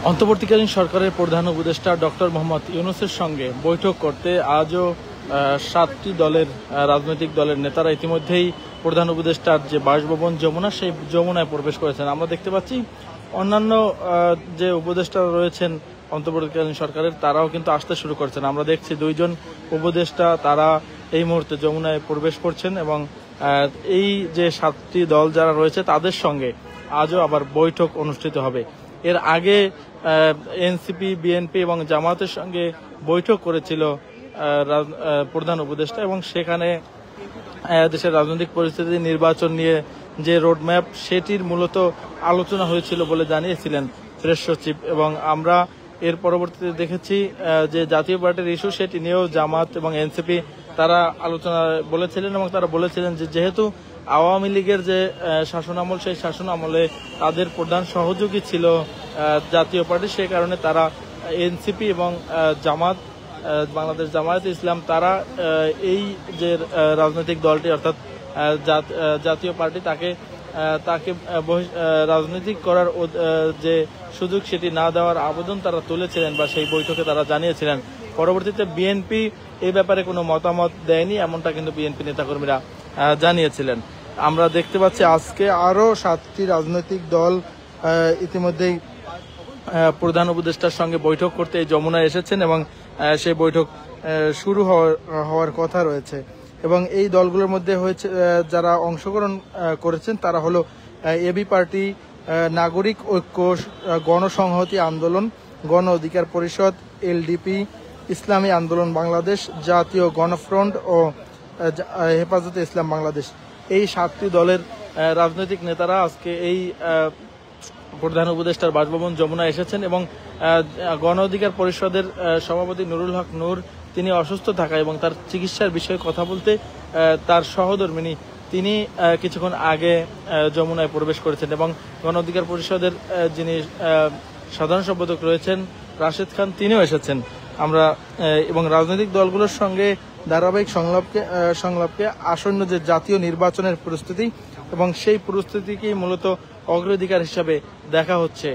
অন্তর্বর্তীকালীন সরকারের প্রধান উপদেষ্টা ডক্টর মোহাম্মদ ইউনূসের সঙ্গে বৈঠক করতে আজও 7টি দলের রাজনৈতিক দলের নেতারা ইতিমধ্যেই প্রধান উপদেষ্টার যে বাসভবন যমুনা, সেই যমুনায় প্রবেশ করেছেন। আমরা দেখতে পাচ্ছি অন্যান্য যে উপদেষ্টারা রয়েছেন অন্তর্বর্তীকালীন সরকারের, তারাও কিন্তু আসতে শুরু করছেন। আমরা দেখছি 2 জন উপদেষ্টা তারা এই মুহূর্তে যমুনায় প্রবেশ করছেন এবং এই যে 7টি দল যারা রয়েছে তাদের সঙ্গে আজও আবার বৈঠক অনুষ্ঠিত হবে। এর আগে এনসিপি, বিএনপি এবং জামায়াতের সঙ্গে বৈঠক করেছিল প্রধান উপদেষ্টা এবং সেখানে দেশের রাজনৈতিক পরিস্থিতি, নির্বাচন নিয়ে যে রোডম্যাপ, সেটির মূলত আলোচনা হয়েছিল বলে জানিয়েছিলেন প্রেস সচিব। এবং আমরা এর পরবর্তীতে দেখেছি যে জাতীয় পার্টির ইস্যু, সেটি নিয়েও জামাত এবং এনসিপি তারা আলোচনা বলেছিলেন এবং তারা বলেছিলেন যে যেহেতু আওয়ামী লীগের যে শাসনামল, সেই শাসনামলে তাদের প্রধান সহযোগী ছিল জাতীয় পার্টি, সেই কারণে তারা এনসিপি এবং জামাত, বাংলাদেশ জামায়াতে ইসলাম, তারা এই যে রাজনৈতিক দলটি অর্থাৎ জাতীয় পার্টি তাকে রাজনৈতিক করার যে সুযোগ, সেটি না দেওয়ার আবেদন তারা তুলেছিলেন বা সেই বৈঠকে তারা জানিয়েছিলেন। পরবর্তীতে বিএনপি এই ব্যাপারে কোনো মতামত দেয়নি, এমনটা কিন্তু বিএনপি নেতাকর্মীরা জানিয়েছিলেন। আমরা দেখতে পাচ্ছি আজকে আরও 7টি রাজনৈতিক দল ইতিমধ্যেই প্রধান উপদেষ্টার সঙ্গে বৈঠক করতে এই যমুনায় এসেছেন এবং সেই বৈঠক শুরু হওয়ার কথা রয়েছে। এবং এই দলগুলোর মধ্যে হয়েছে যারা অংশগ্রহণ করেছেন তারা হলো এবি পার্টি, নাগরিক ঐক্য, গণসংহতি আন্দোলন, গণ অধিকার পরিষদ, এলডিপি, ইসলামী আন্দোলন বাংলাদেশ, জাতীয় গণফ্রন্ট ও হেফাজতে ইসলাম বাংলাদেশ। এই 7টি দলের রাজনৈতিক নেতারা আজকে এই প্রধান উপদেষ্টার বাসভবন যমুনা এসেছেন এবং গণ অধিকার পরিষদের সভাপতি নুরুল হক নূর, তিনি অসুস্থ থাকায় এবং তার চিকিৎসার বিষয়ে কথা বলতে তার সহধর্মিণী তিনি কিছুক্ষণ আগে যমুনায় প্রবেশ করেছেন এবং গণ অধিকার পরিষদের যিনি সাধারণ সম্পাদক রয়েছেন রাশেদ খান, তিনিও এসেছেন। আমরা এবং রাজনৈতিক দলগুলোর সঙ্গে ধারাবাহিক সংলাপকে আসন্ন যে জাতীয় নির্বাচনের প্রস্তুতি এবং সেই প্রস্তুতিকেই মূলত অগ্রাধিকার হিসাবে দেখা হচ্ছে।